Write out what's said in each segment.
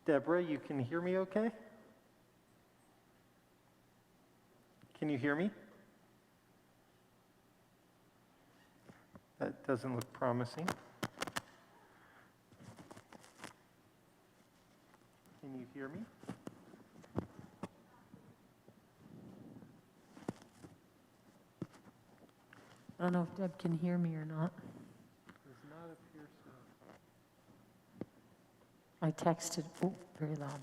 Deborah, you can hear me okay? Can you hear me? That doesn't look promising. Can you hear me? I don't know if Deb can hear me or not. Does not appear so. I texted, oh, very loud.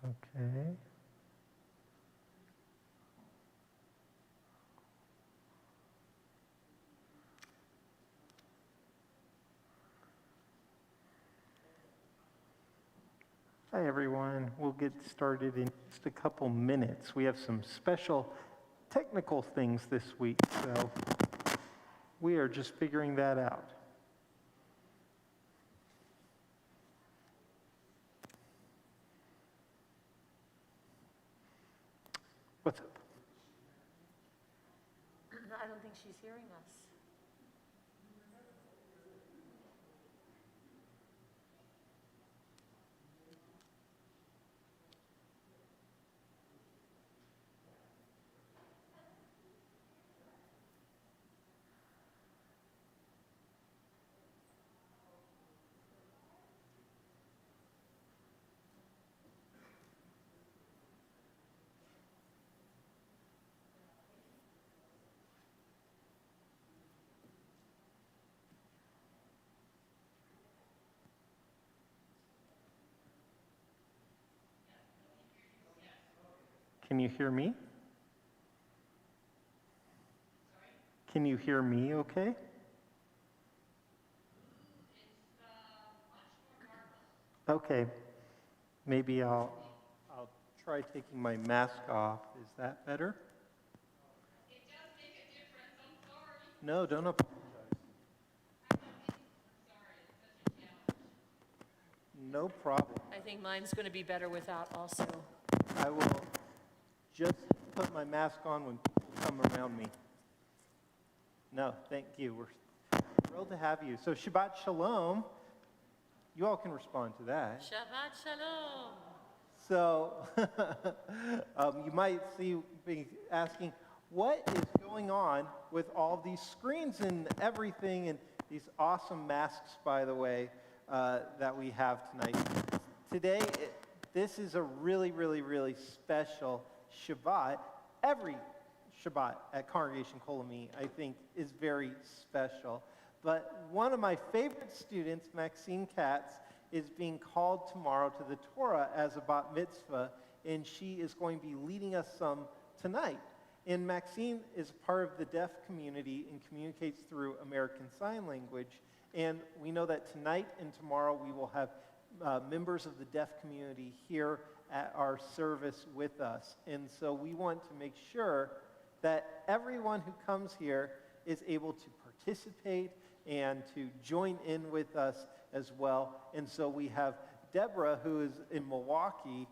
Okay. Hi, everyone. We'll get started in just a couple minutes. We have some special technical things this week, so we are just figuring that out. What's up? I don't think she's hearing us. Can you hear me? Can you hear me okay? Okay. Maybe I'll try taking my mask off. Is that better? It does make a difference. I'm sorry. No, don't apologize. I'm sorry. It's such a challenge. No problem. I think mine's going to be better without also. I will just put my mask on when people come around me. No, thank you. We're thrilled to have you. So Shabbat Shalom. You all can respond to that. Shabbat Shalom. So you might be asking, what is going on with all these screens and everything and these awesome masks, by the way, that we have tonight. Today, this is a really, really, really special Shabbat. Every Shabbat at Congregation Kolami, I think, is very special. But one of my favorite students, Maxine Katz, is being called tomorrow to the Torah as a bat mitzvah, and she is going to be leading us some tonight. And Maxine is part of the deaf community and communicates through American Sign Language. And we know that tonight and tomorrow we will have members of the deaf community here at our service with us. And so we want to make sure that everyone who comes here is able to participate and to join in with us as well. And so we have Deborah, who is in Milwaukee,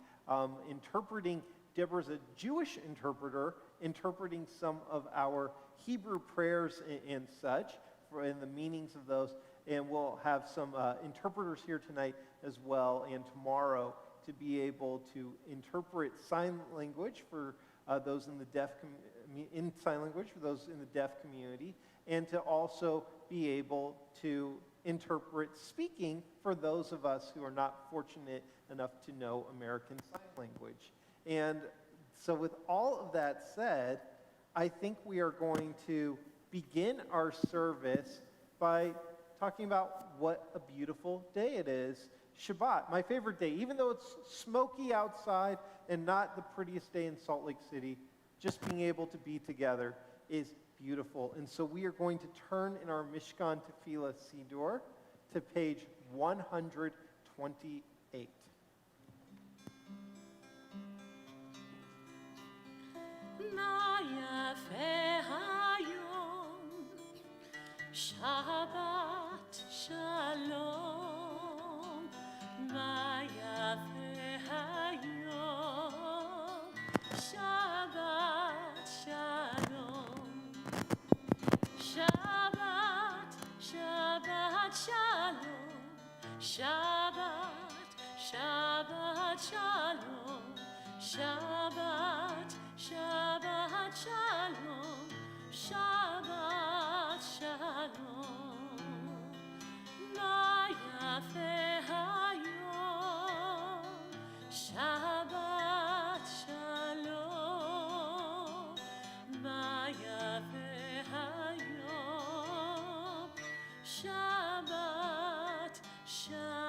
interpreting. Deborah's a Jewish interpreter, interpreting some of our Hebrew prayers and such, and the meanings of those. And we'll have some interpreters here tonight as well, and tomorrow, to be able to interpret sign language for those in the deaf in sign language for those in the deaf community, and to also be able to interpret speaking for those of us who are not fortunate enough to know American Sign Language. And so with all of that said, I think we are going to begin our service by talking about what a beautiful day it is. Shabbat, my favorite day, even though it's smoky outside and not the prettiest day in Salt Lake City, just being able to be together is beautiful. And so we are going to turn in our Mishkan Tefillah Siddur to page 128. מה יפה היום, שבת שלום. מה יפה היום, שבת שלום. שבת, שבת שלום. שבת, שבת שלום. שבת, שבת שלום. שבת שלום. מה יפה היום, שבת שלום. מה יפה היום, שבת שלום.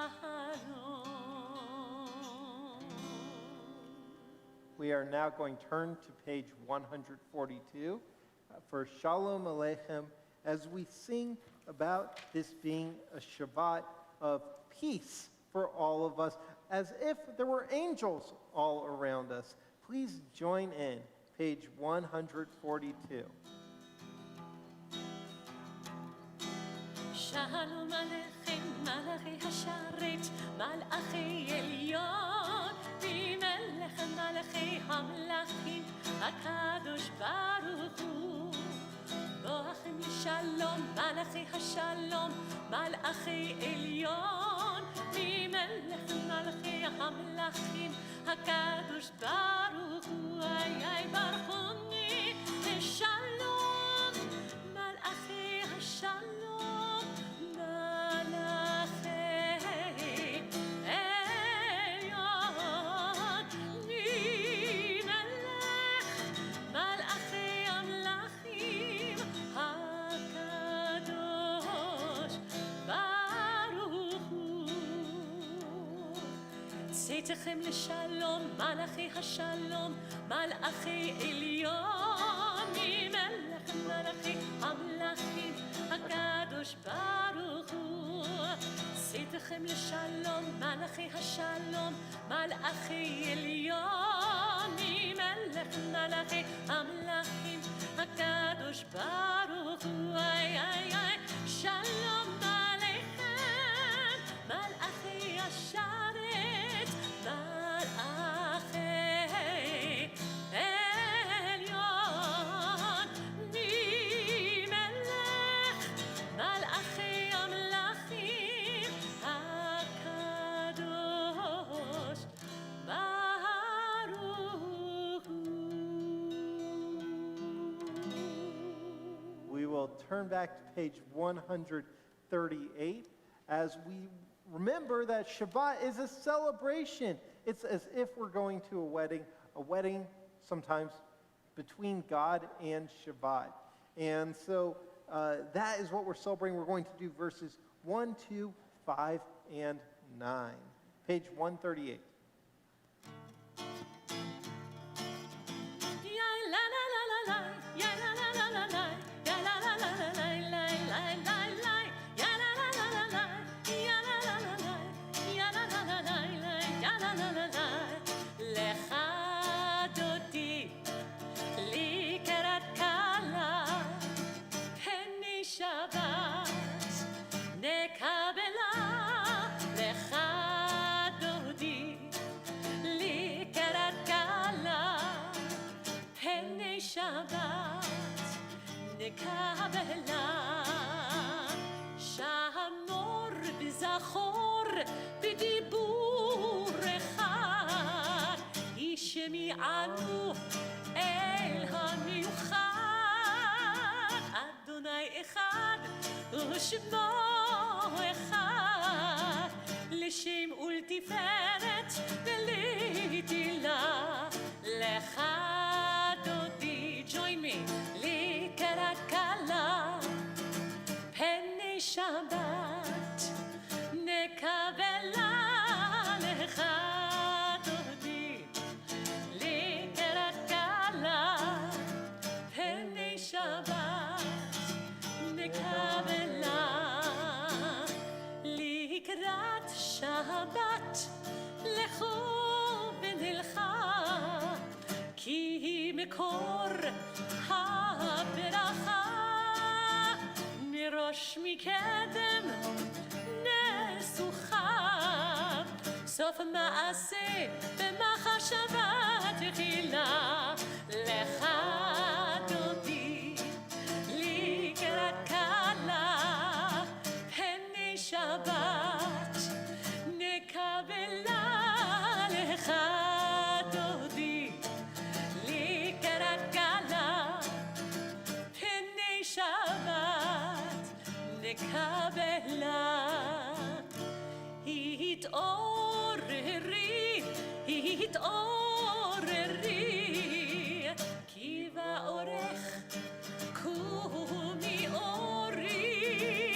We are now going to turn to page 142 for Shalom Aleichem as we sing about this being a Shabbat of peace for all of us, as if there were angels all around us. Please join in, page 142. שלום עליכם, מלאכי השרת, מלאכי עליון, ממלך מלאכי המלאכים, הקדוש ברוך הוא. בואכם לשלום, מלאכי השלום, מלאכי עליון, ממלך מלאכי המלאכים, הקדוש ברוך הוא. איי ברכוני לשלום, מלאכי השלום. צאתכם לשלום, מלאכי השלום, מלאכי עליון, ממלך מלאכי המלאכים, הקדוש ברוך הוא. צאתכם לשלום, מלאכי השלום, מלאכי עליון, ממלך מלאכי המלאכים, הקדוש ברוך הוא. איי איי איי, שלום עליכם, מלאכי השרת. We will turn back to page 138 as we remember that Shabbat is a celebration. It's as if we're going to a wedding sometimes between God and Shabbat. And so that is what we're celebrating. We're going to do verses 1, 2, 5, and 9. Page 138. נקבלה שמור וזכור בדיבור אחד ישמיענו אל המיוחד אדוני אחד ושמו אחד לשם ולתפארת ולתהילה לך דודי join me לקראת כלה פני שבת נקבלה לך דודי לקראת כלה פני שבת נקבלה לקראת שבת לכו ונלכה כי מקור הברכה מראש מקדם נסוכה סוף מעשה במחשבה תחילה לך דודי לקראת כלה פני שבת נקבלה לך דודי לקראת כלה פני שבת נקבלה התעוררי התעוררי כי באורך קומי אורי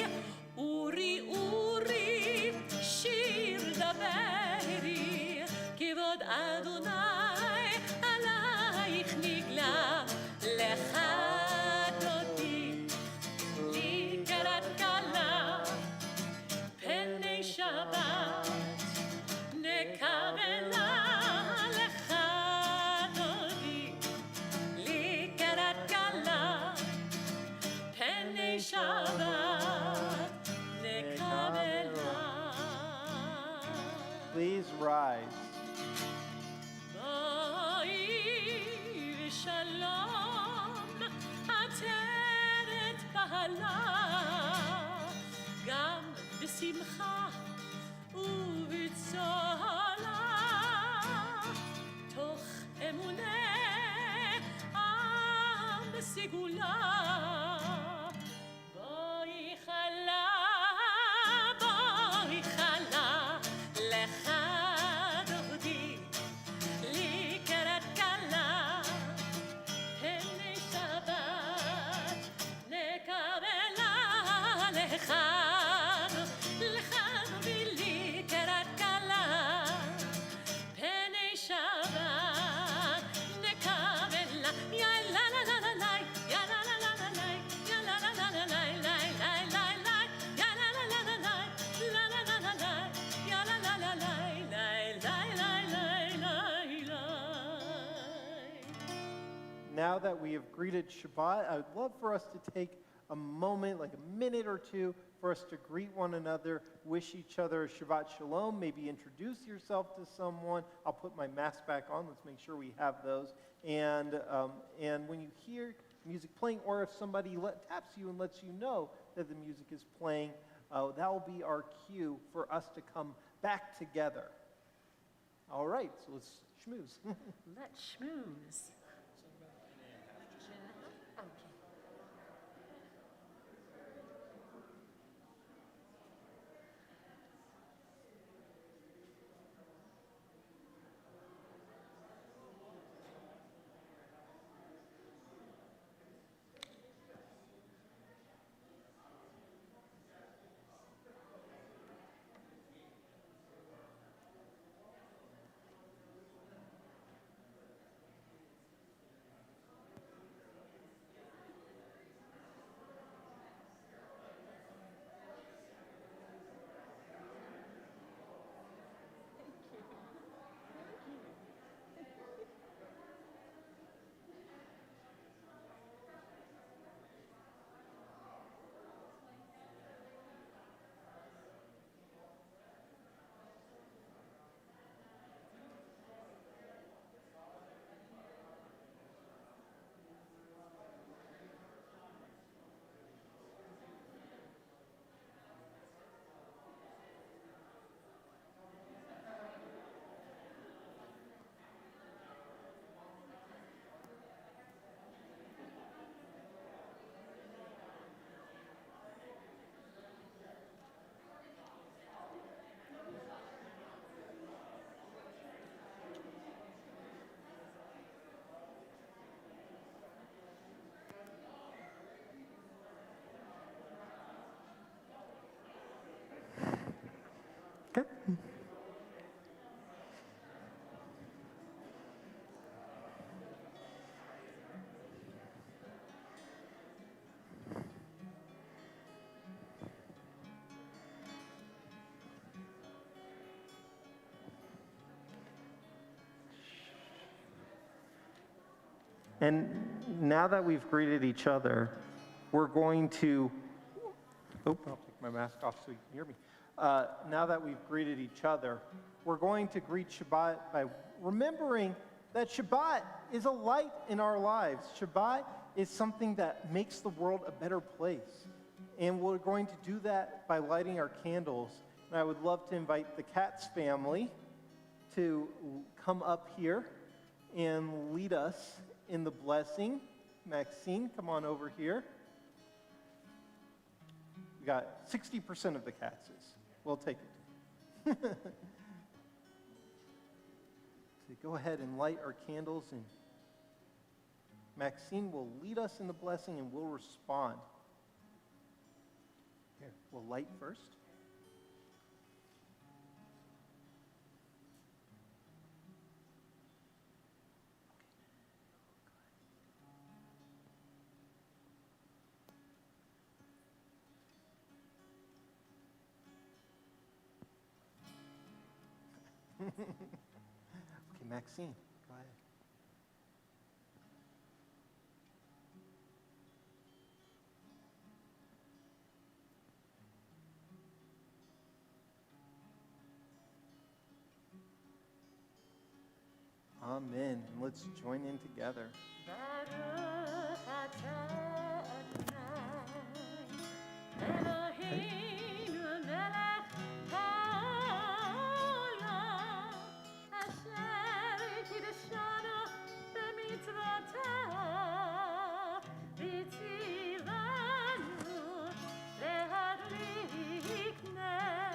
אורי אורי שיר דברי כבוד אדוני עלייך נגלה לך דודי לקראת כלה פני שבת נקבלה לך דודי לקראת כלה פני שבת נקבלה Please rise. בואי ושלום עטרת בהלה גם בשמחה ובצהלה תוך אמוני עם סגולה בואי חלה לך דודי לקראת כלה פני שבת נקבלה לך דודי לקראת כלה פני שבת נקבלה יא לה לה לה לה לה יא לה לה לה לה לה יא לה לה לה לה לה לה לה לה יא לה לה לה לה לה לה לה לה לה יא לה לה לה לה Now that we have greeted Shabbat, I would love for us to take a moment, like a minute or two, for us to greet one another, wish each other Shabbat Shalom, maybe introduce yourself to someone. I'll put my mask back on. Let's make sure we have those. And when you hear music playing, or if somebody taps you and lets you know that the music is playing, that will be our cue for us to come back together. All right, so let's schmooze. Let's schmooze. Okay. And now that we've greeted each other, we're going to, I'll take my mask off so you can hear me. Now that we've greeted each other, we're going to greet Shabbat by remembering that Shabbat is a light in our lives. Shabbat is something that makes the world a better place. And we're going to do that by lighting our candles. And I would love to invite the Katz family to come up here and lead us in the blessing. Maxine, come on over here. We got 60% of the Katzes. We'll take it. So go ahead and light our candles, and Maxine will lead us in the blessing, and we'll respond. Here, we'll light first. Okay, Maxine, go ahead. Amen. Let's join in together. Baruch atah Adonai, Eloheinu melech haolam, asher kiddushanu b'mitzvotav, v'tzivanu lehadlik ner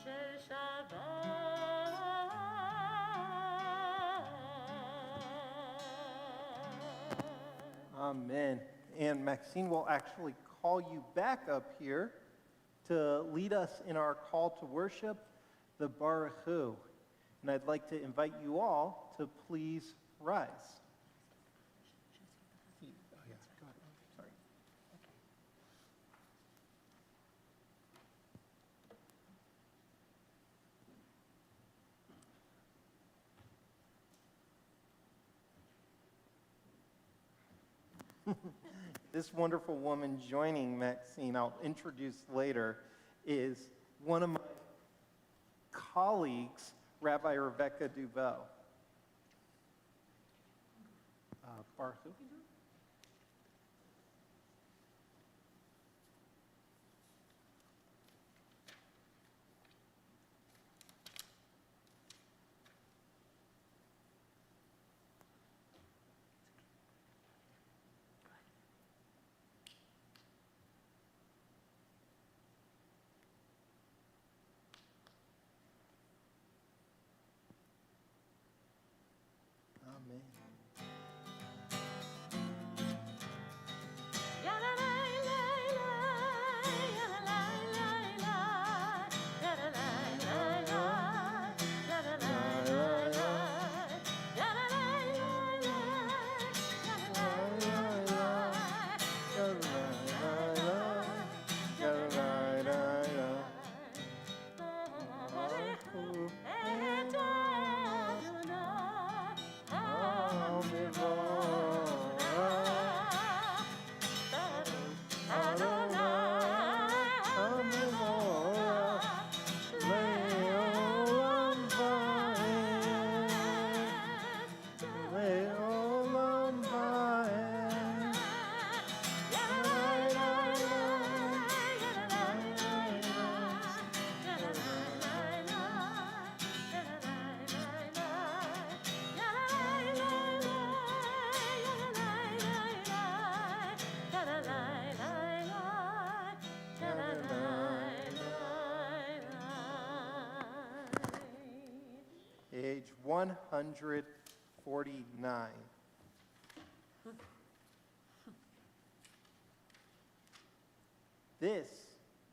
shel Shabbat. Amen. And Maxine will actually call you back up here to lead us in our call to worship, the Baruch Hu. And I'd like to invite you all to please rise. Oh, yes, go ahead. Sorry. This wonderful woman joining Maxine, I'll introduce later, is one of my colleagues, Rabbi Rebecca Duveau. Baruch Hu. Amen. Page 149. This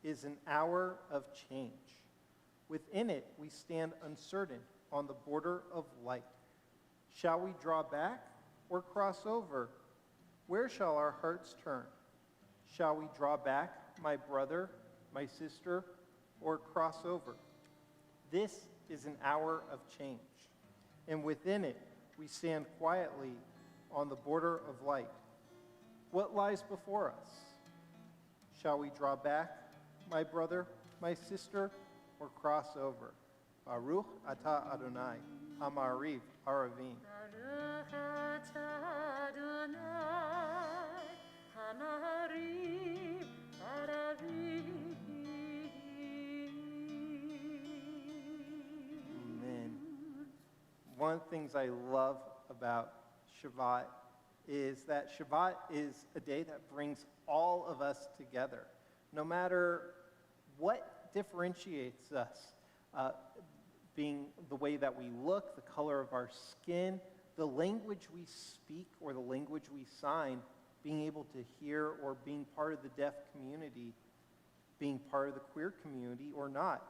is an hour of change. Within it, we stand uncertain on the border of light. Shall we draw back or cross over? Where shall our hearts turn? Shall we draw back, my brother, my sister, or cross over? This is an hour of change, and within it, we stand quietly on the border of light. What lies before us? Shall we draw back, my brother, my sister, or cross over? Baruch atah Adonai, Hamariv Aravim. Baruch atah Adonai, Hamariv Aravim. Amen. One of the things I love about Shabbat is that Shabbat is a day that brings all of us together. No matter what differentiates us, being the way that we look, the color of our skin, the language we speak or the language we sign, being able to hear or being part of the deaf community, being part of the queer community or not.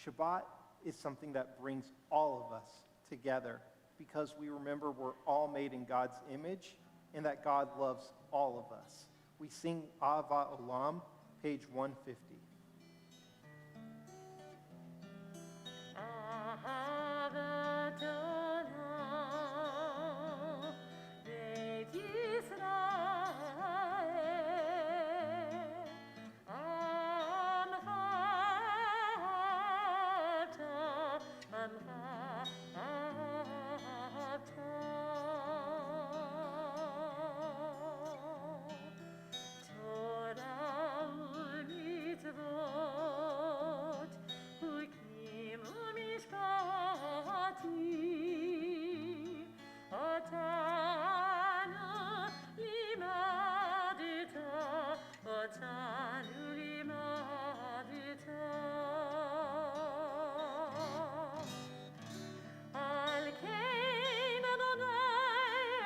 Shabbat is something that brings all of us together because we remember we're all made in God's image and that God loves all of us. We sing Ava Olam, page 150. אהבת עולם, בית ישראל, עמך אהבת, עמך אהבת. תורה ומצוות, חוקים ומשפטים, אותנו לימדת, אותנו לימדת. על כן אדוני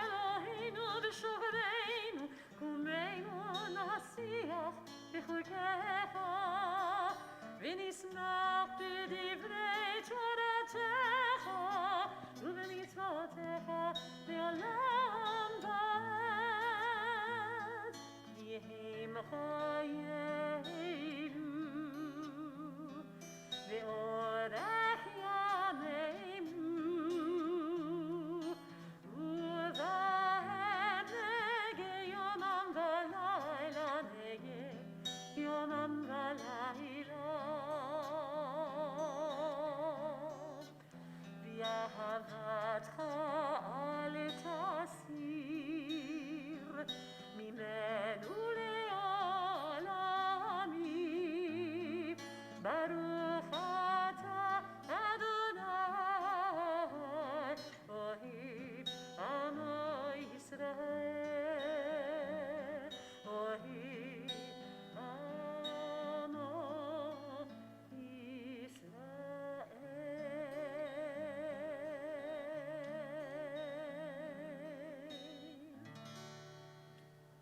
אלוהינו בשובנו, קומנו נשיח בחוקיך, ונשמח בדברי תורתך ובמצוותיך לעולם ועד. כי הם חיינו ואורך ימינו, ובהם נגה יומם ולילה, נגה יומם ולילה. ואהבתך אל תסיר ממנו לעולמי. ברוך אתה אדוני, אוהב עמו ישראל, אוהב עמו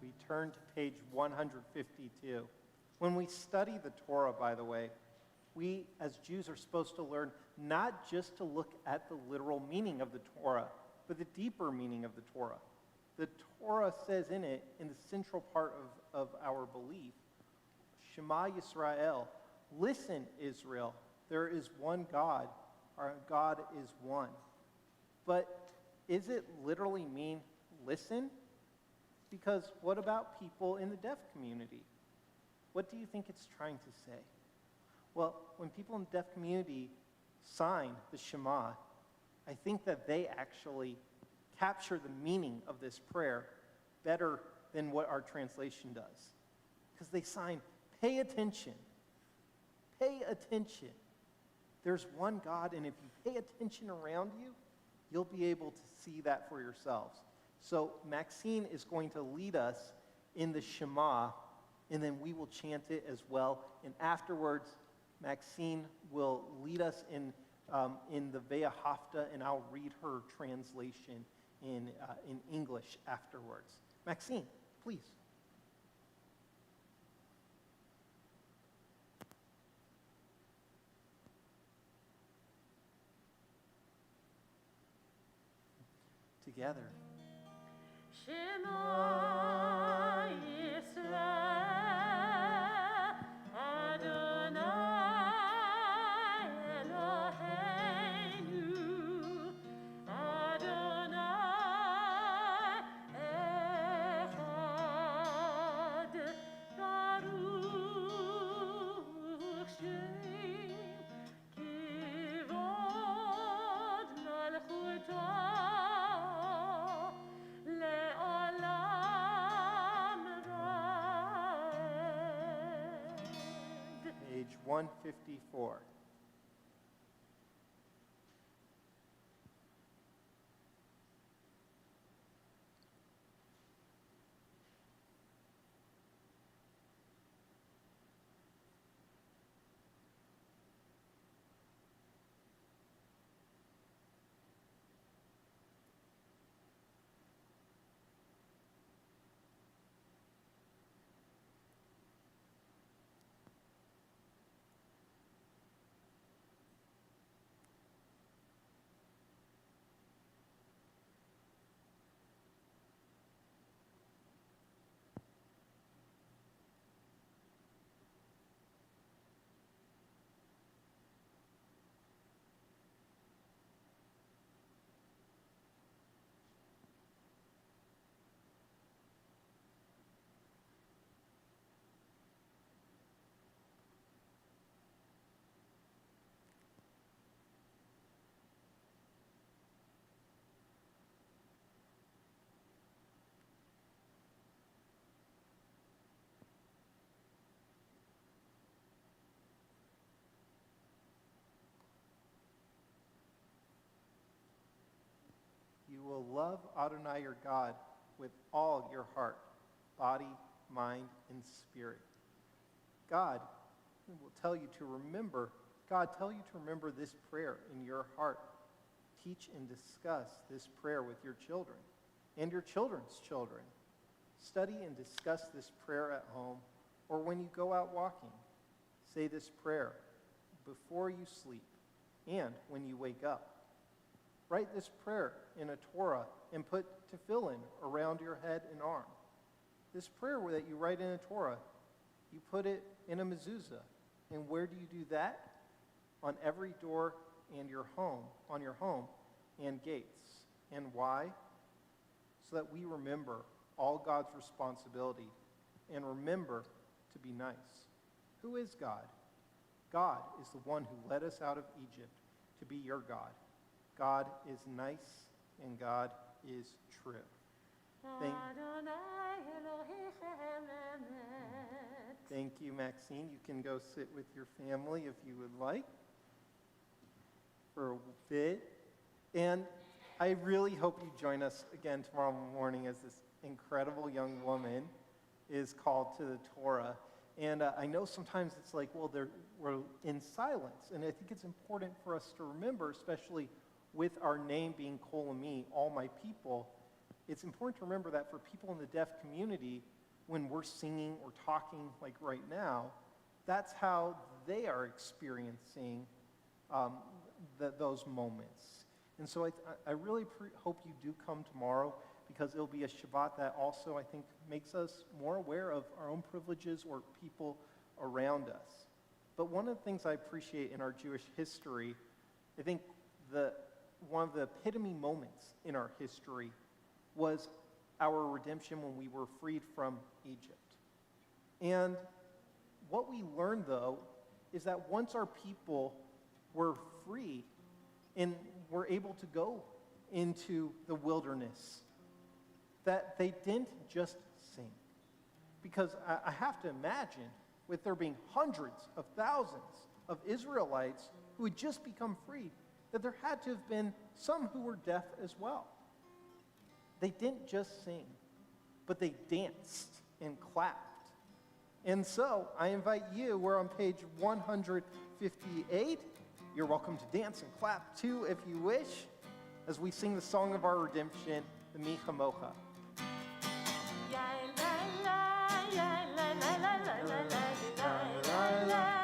We turn to page 152. When we study the Torah, by the way, we as Jews are supposed to learn not just to look at the literal meaning of the Torah, but the deeper meaning of the Torah. The Torah says in it, in the central part of our belief, Shema Yisrael, listen, Israel, there is one God, our God is one. But is it literally mean listen? Because what about people in the deaf community? What do you think it's trying to say? Well, when people in the deaf community sign the Shema, I think that they actually capture the meaning of this prayer better than what our translation does. Because they sign, pay attention. Pay attention. There's one God, and if you pay attention around you, you'll be able to see that for yourselves. So Maxine is going to lead us in the Shema, and then we will chant it as well. And afterwards, Maxine will lead us in the Ve'ahavta, and I'll read her translation in English afterwards. Maxine, please. together. Shema Yisrael, Adonai Eloheinu, Adonai Echad, Baruch Shem, Kivod Malchuto, Le'olam Vaed. Page 154. You will love Adonai your God with all your heart, body, mind, and spirit. God will tell you to remember, God tell you to remember this prayer in your heart. Teach and discuss this prayer with your children and your children's children. Study and discuss this prayer at home or when you go out walking. Say this prayer before you sleep and when you wake up. Write this prayer in a Torah and put tefillin around your head and arm. This prayer that you write in a Torah, you put it in a mezuzah. And where do you do that? On every door and your home, on your home and gates. And why? So that we remember all God's responsibility and remember to be nice. Who is God? God is the one who led us out of Egypt to be your God. God is nice and God is true. Thank you, Maxine. You can go sit with your family if you would like for a bit. And I really hope you join us again tomorrow morning as this incredible young woman is called to the Torah. And I know sometimes it's like, well, we're in silence. And I think it's important for us to remember, especially with our name being Kol Ami, all my people, it's important to remember that for people in the deaf community, when we're singing or talking like right now, that's how they are experiencing those moments. And so I really hope you do come tomorrow, because it'll be a Shabbat that also, I think, makes us more aware of our own privileges or people around us. But one of the things I appreciate in our Jewish history, I think one of the epitome moments in our history was our redemption when we were freed from Egypt. And what we learned, though, is that once our people were free and were able to go into the wilderness, that they didn't just sing. Because I have to imagine, with there being hundreds of thousands of Israelites who had just become free, that there had to have been some who were deaf as well. They didn't just sing, but they danced and clapped. And so I invite you, we're on page 158. You're welcome to dance and clap too if you wish, as we sing the song of our redemption, the Mi Chamocha. La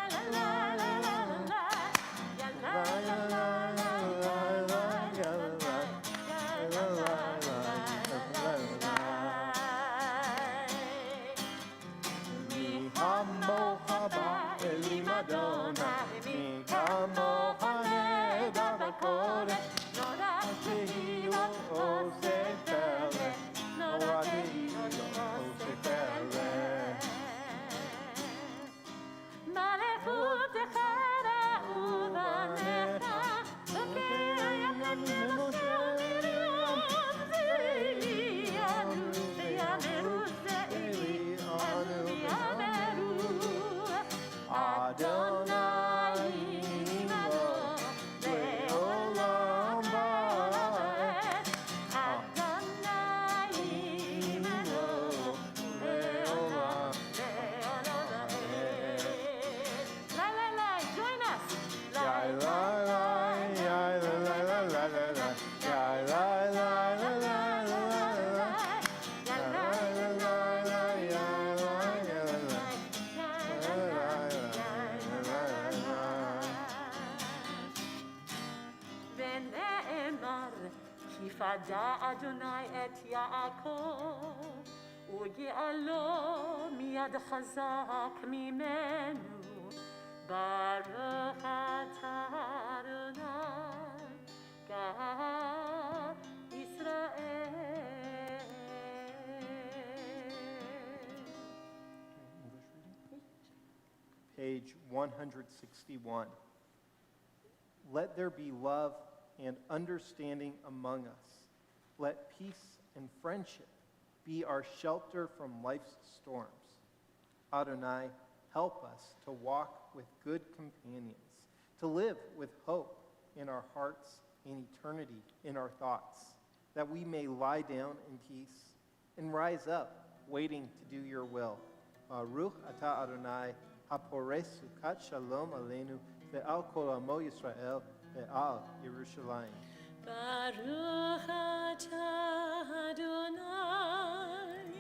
כי פדה אדוני את יעקב, וגאלו מיד חזק ממנו. ברוך אתה אדוני, גאל ישראל. Page 161. Let there be love and understanding among us. Let peace and friendship be our shelter from life's storms. Adonai, help us to walk with good companions, to live with hope in our hearts and eternity in our thoughts, that we may lie down in peace and rise up, waiting to do your will. Baruch atah Adonai, haporeh sukat shalom aleinu, ve'al kol amo Yisrael, ve'al Yerushalayim. Baruch atah Adonai,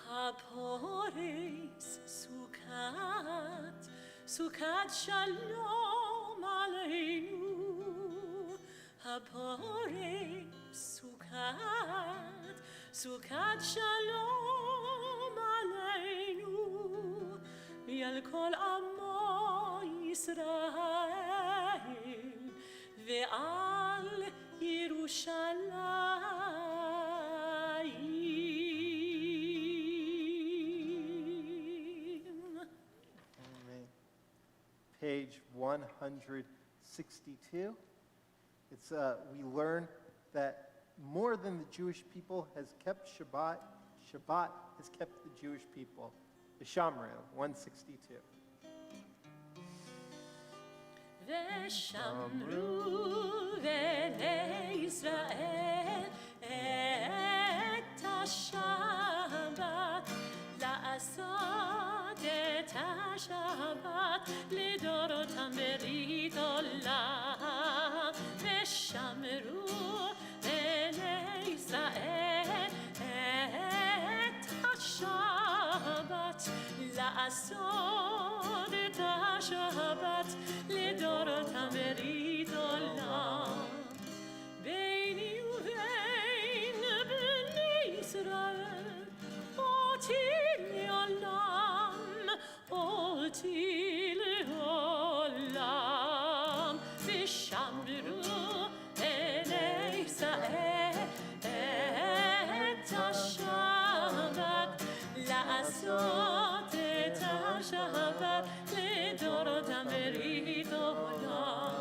haporis sukat shalom aleinu, haporis sukat shalom aleinu, ve'al kol amo Yisrael, ve'al Yerushalayim. Amen. Page 162. It's we learn that more than the Jewish people has kept Shabbat, Shabbat has kept the Jewish people. The Shamru, 162. ושמרו בני ישראל את השבת, לעשות את השבת לדורותם ברית עולם. ושמרו בני ישראל את השבת, לעשות את השבת לדורותם ברית עולם. ביני ובין בני ישראל אותי לעולם, אותי לעולם. ושמרו בני ישראל את השבת, לעשות את השבת לדורותם ברית עולם.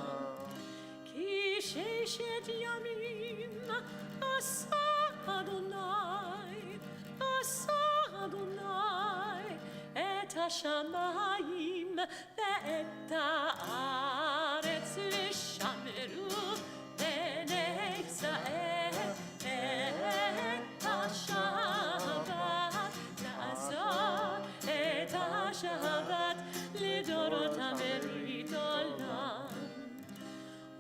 כי ששת ימים עשה אדוני, עשה אדוני את השמיים ואת הארץ. ושמרו בני ישראל את השבת, לעשות את השבת לדורותם ברית עולם.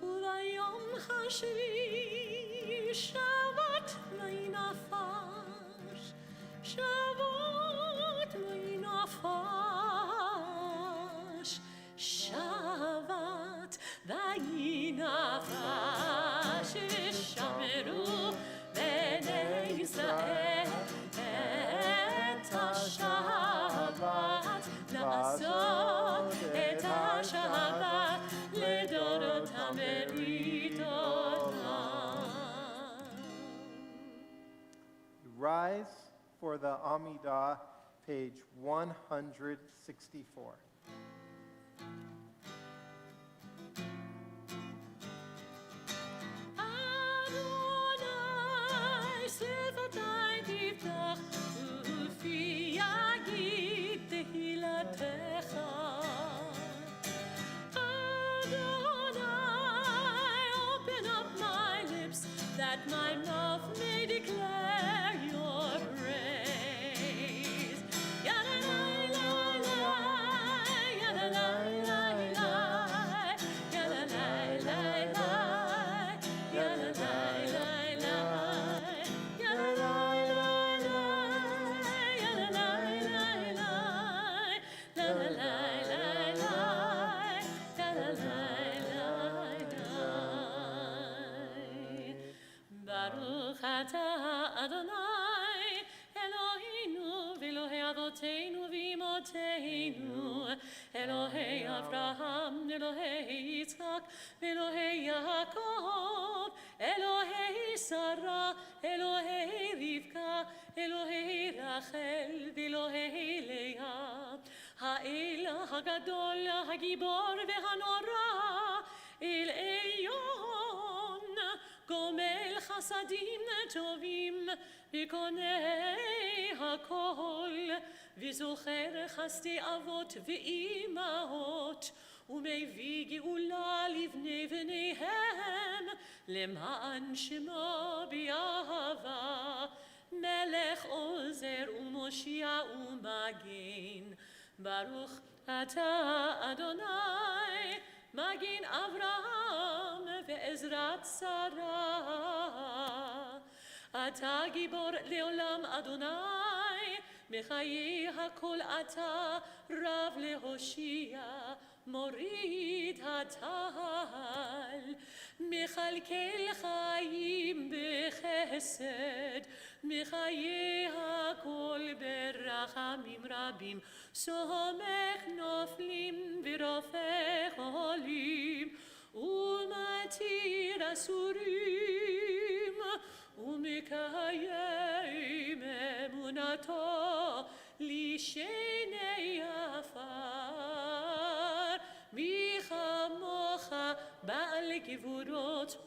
וביום השביעי שבת מי נפש, שבת מי נפש, שבת מי נפש. ושמרו בני ישראל את השבת, לעשות את השבת לדורותם ברית עולם. Rise for the Amidah, page 164. אדוני שפתי תפתח ופי יגיד תהילתך. Adonai, open up my lips that my mouth may declare your praise. Yadalai, yadalai, Adonai, Eloheinu, v'Elohei Avoteinu v'Imotenu, Elohei Avraham, Elohei Yitzchak, v'Elohei Yaakov, Elohei Sarah, Elohei Rivka, Elohei Rachel, v'Elohei Leah, האל הגדול, הגיבור והנורא, אל עליון, גומל חסדים טובים, וקונה הכל, וזוכר חסדי אבות ואימהות, ומביא גאולה לבני בניהם, למען שמו באהבה, מלך עוזר ומושיע ומגן. ברוך אתה אדוני, מגן אברהם ועזרת שרה. אתה גיבור לעולם אדוני, בחיי הכל אתה רב להושיע, מוריד הטל, מכלכל חיים בחסד, מחיי הכל ברחמים רבים, סומך נופלים ורופא חולים, ומתיר אסורים, ומקיים אמונתו לשני עפר. מי כמוך בעל גבורות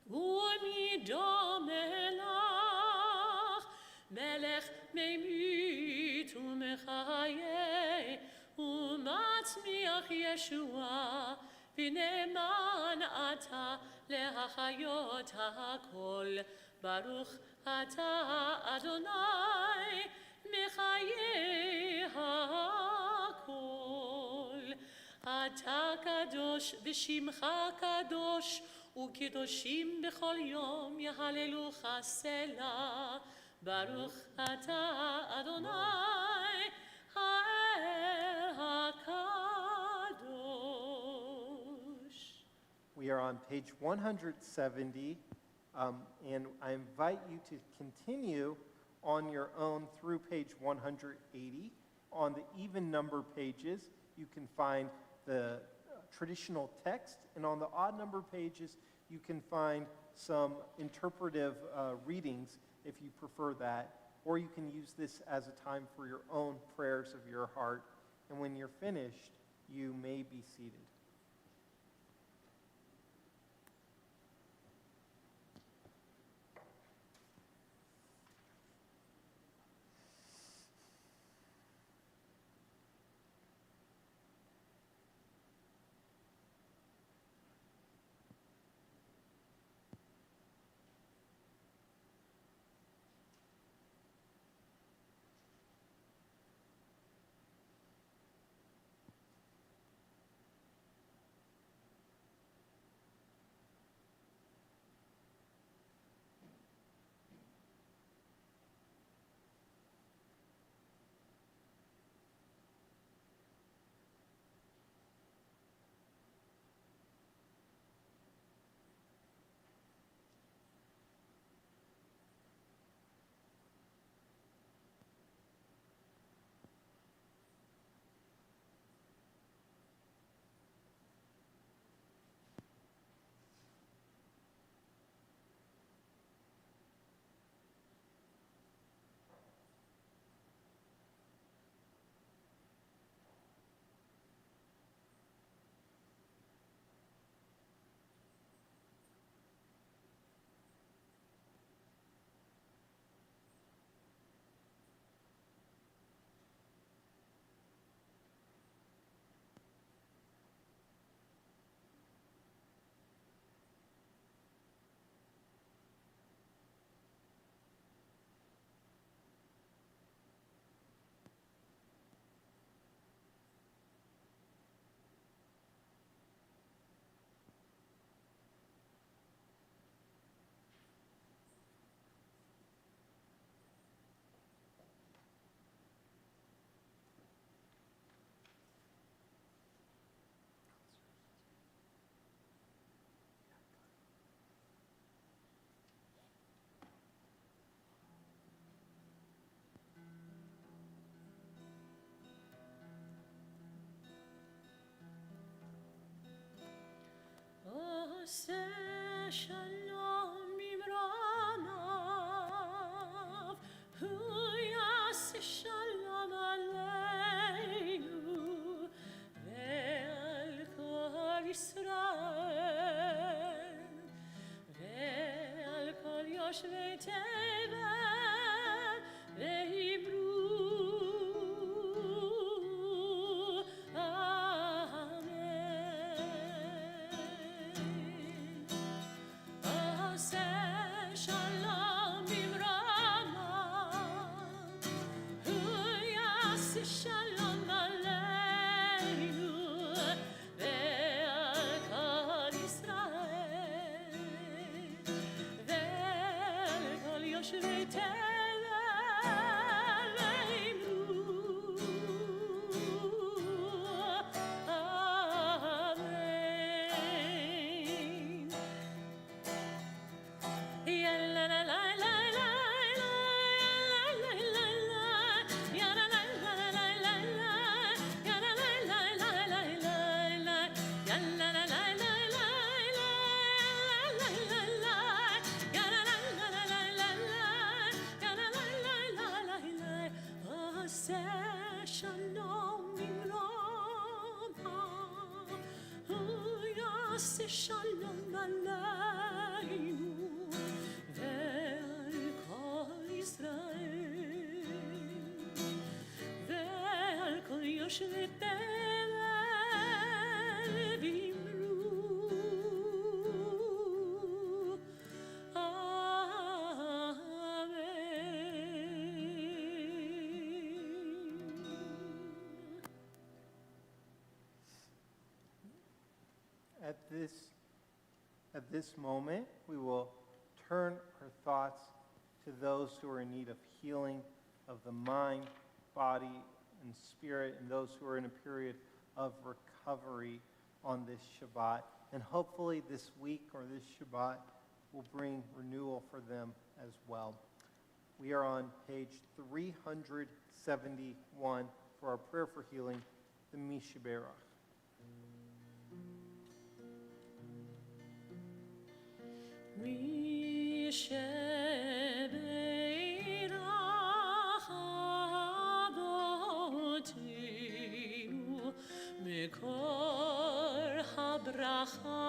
ומי דומה לך, מלך ממית ומחיה ומצמיח ישועה, ונאמן אתה להחיות הכל. ברוך אתה אדוני מחיי הכל. אתה קדוש ושמך קדוש, וקדושים בכל יום יהללוך סלה. ברוך אתה אדוני האל הקדוש. We are on page 170, and I invite you to continue on your own through page 180. On the even number pages, you can find the traditional text, and on the odd number pages, you can find some interpretive readings if you prefer that, or you can use this as a time for your own prayers of your heart. And when you're finished, you may be seated. shalom bimromav, hu yaseh shalom aleinu, ve'al kol Yisrael, ve'al kol yoshvei tevel, ve'imru Shalom aleinu ve'al kol Yisrael ve'al kol yoshvei tevel v'imru Amen. At this moment, we will turn our thoughts to those who are in need of healing of the mind, body, and spirit, and those who are in a period of recovery on this Shabbat. And hopefully this week or this Shabbat will bring renewal for them as well. We are on page 371 for our prayer for healing, the Mishaberach. Mi shebeirach avotinu mikor habracha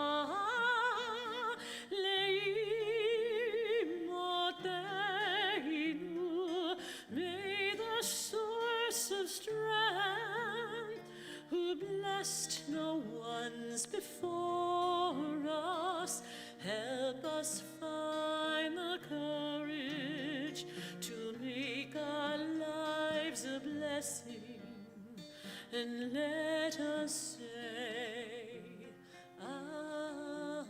leimotenu. May the source of strength, who blessed the ones before us, help us find the courage to make our lives a blessing, and let us say, Amen.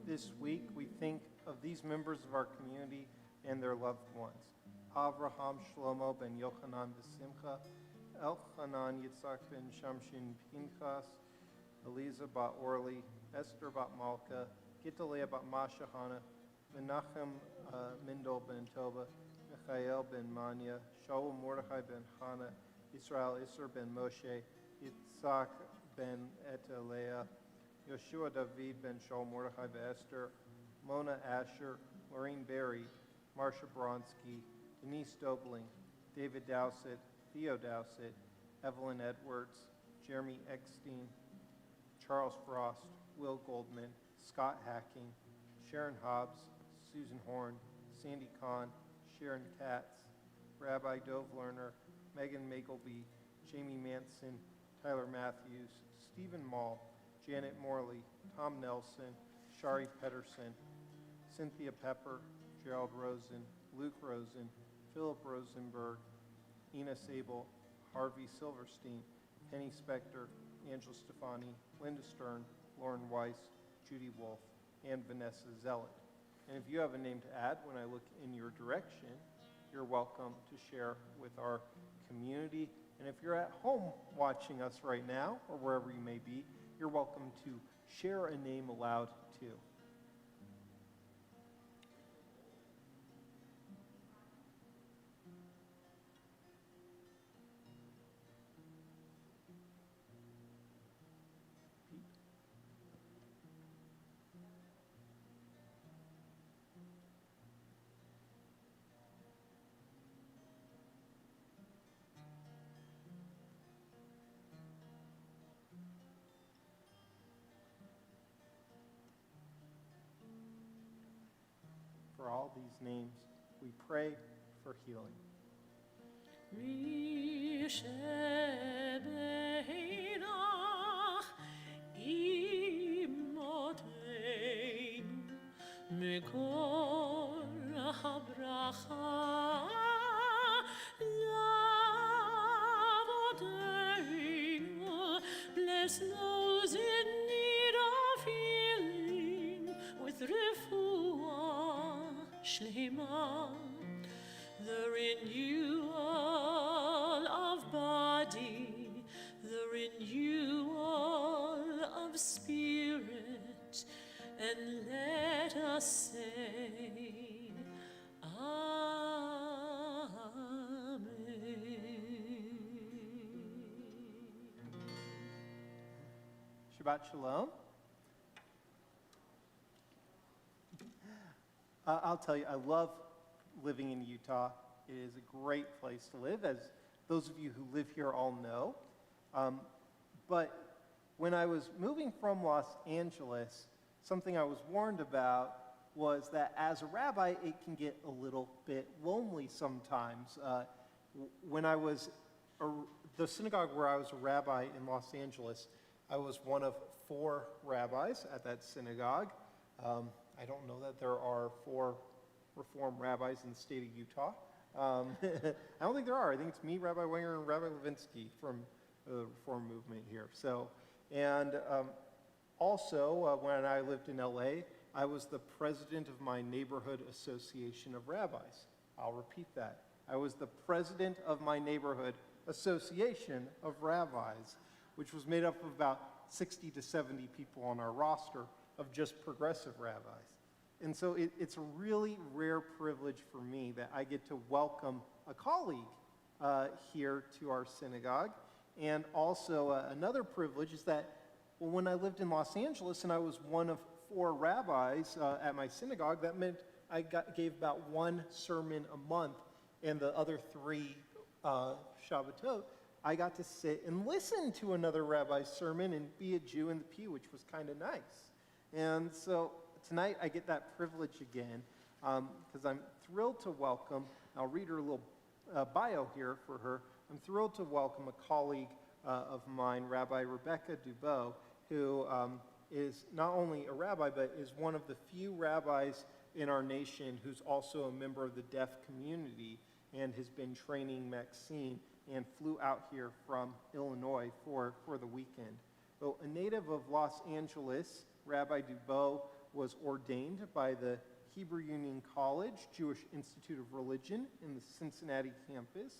This week, we think of these members of our community and their loved ones. Avraham Shlomo ben Yochanan b'Simcha, Elchanan Yitzhak ben Shamshin Pinchas, Eliza bat Orly, Esther bat Malka, Gitaleah bat Mashahana, Menachem Mindel ben Toba, Michael ben Manya, Shaul Mordechai ben Hana, Israel Isser ben Moshe, Yitzhak ben Etaleah, Yoshua David ben Shaul Mordechai ben Esther, Mona Asher, Maureen Berry, Marsha Bronsky, Denise Dobling, David Dowsett, Theo Dowsett, Evelyn Edwards, Jeremy Eckstein, Charles Frost, Will Goldman, Scott Hacking, Sharon Hobbs, Susan Horn, Sandy Kahn, Sharon Katz, Rabbi Dove Lerner, Megan Magleby, Jamie Manson, Tyler Matthews, Stephen Mall, Janet Morley, Tom Nelson, Shari Pedersen, Cynthia Pepper, Gerald Rosen, Luke Rosen, Philip Rosenberg, Ina Sable, Harvey Silverstein, Penny Spector, Angela Stefani, Linda Stern, Lauren Weiss, Judy Wolf, and Vanessa Zealot. And if you have a name to add when I look in your direction, you're welcome to share with our community. And if you're at home watching us right now, or wherever you may be, you're welcome to share a name aloud too. for all these names, we pray for healing. Bless those in need of healing with refuah shlema, the renewal of body, the renewal of spirit, and let us say, Shabbat Shalom. I'll tell you, I love living in Utah. It is a great place to live, as those of you who live here all know. But when I was moving from Los Angeles, something I was warned about was that as a rabbi, it can get a little bit lonely sometimes. When I was, the synagogue where I was a rabbi in Los Angeles, I was one of 4 rabbis at that synagogue. I don't know that there are 4 Reform rabbis in the state of Utah. I don't think there are. I think it's me, Rabbi Wenger, and Rabbi Levinsky from the Reform movement here. So, and also, when I lived in LA, I was the president of my neighborhood association of rabbis. I'll repeat that. I was the president of my neighborhood association of rabbis, which was made up of about 60 to 70 people on our roster of just progressive rabbis. And so it's a really rare privilege for me that I get to welcome a colleague here to our synagogue. And also another privilege is that when I lived in Los Angeles and I was one of 4 rabbis at my synagogue, that meant I gave about 1 sermon a month, and the other 3 Shabbatot, I got to sit and listen to another rabbi's sermon and be a Jew in the pew, which was kind of nice. And so tonight I get that privilege again because I'm thrilled to welcome, I'll read her a little bio here for her. I'm thrilled to welcome a colleague of mine, Rabbi Rebecca Dubow, who is not only a rabbi, but is one of the few rabbis in our nation who's also a member of the deaf community and has been training Maxine and flew out here from Illinois for the weekend. So a native of Los Angeles, Rabbi Dubow was ordained by the Hebrew Union College Jewish Institute of Religion in the Cincinnati campus.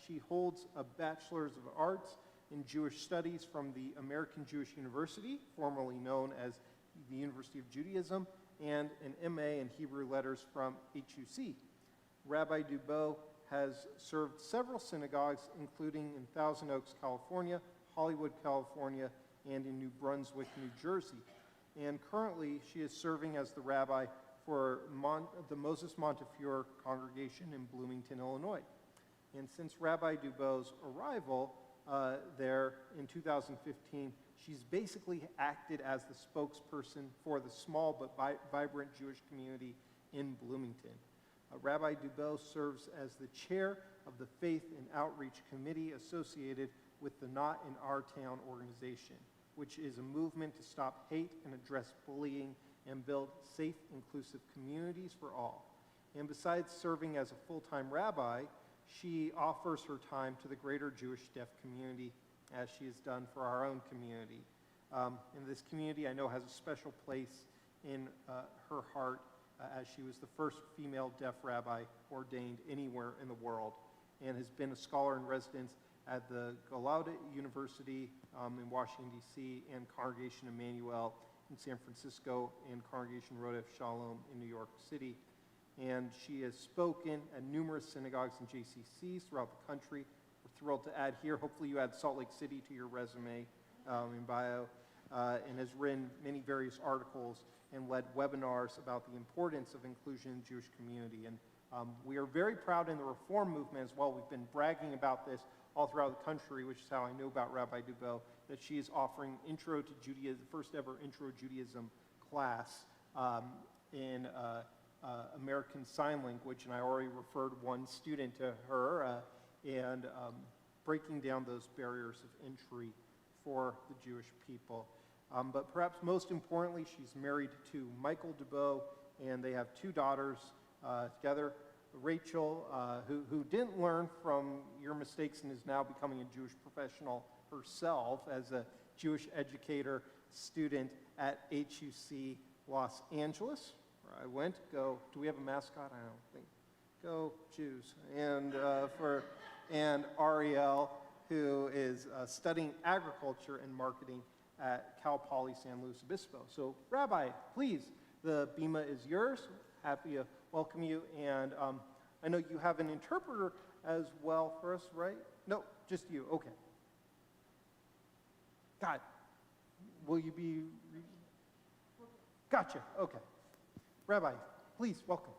She holds a Bachelor's of Arts in Jewish Studies from the American Jewish University, formerly known as the University of Judaism, and an MA in Hebrew Letters from HUC. Rabbi Dubow has served several synagogues, including in Thousand Oaks, California, Hollywood, California, and in New Brunswick, New Jersey. And currently, she is serving as the rabbi for the Moses Montefiore congregation in Bloomington, Illinois. And since Rabbi Dubow's arrival there in 2015, she's basically acted as the spokesperson for the small but vibrant Jewish community in Bloomington. Rabbi Dubow serves as the chair of the Faith and Outreach Committee associated with the Not in Our Town organization, which is a movement to stop hate and address bullying and build safe, inclusive communities for all. And besides serving as a full-time rabbi, she offers her time to the greater Jewish deaf community, as she has done for our own community. And this community, I know, has a special place in her heart, as she was the first female deaf rabbi ordained anywhere in the world, and has been a scholar in residence at the Gallaudet University in Washington, D.C., and Congregation Emmanuel in San Francisco, and Congregation Rodef Shalom in New York City. And she has spoken at numerous synagogues and JCCs throughout the country. We're thrilled to add here, hopefully you add Salt Lake City to your resume and bio, and has written many various articles and led webinars about the importance of inclusion in the Jewish community. And we are very proud in the Reform movement as well. We've been bragging about this all throughout the country, which is how I know about Rabbi Dubow, that she is offering Intro to Judaism, the first ever Intro Judaism class in American Sign Language, and I already referred one student to her, and breaking down those barriers of entry for the Jewish people. But perhaps most importantly, she's married to Michael DeBow, and they have two daughters together. Rachel, who didn't learn from your mistakes and is now becoming a Jewish professional herself as a Jewish educator student at HUC Los Angeles, where I went. Go, do we have a mascot? I don't think. Go Jews. And Ariel, who is studying agriculture and marketing at Cal Poly San Luis Obispo. So, Rabbi, please, the bima is yours. Happy to welcome you. And I know you have an interpreter as well for us, right? No, just you. Okay. God, will you be? Gotcha. Okay. Rabbi, please, welcome.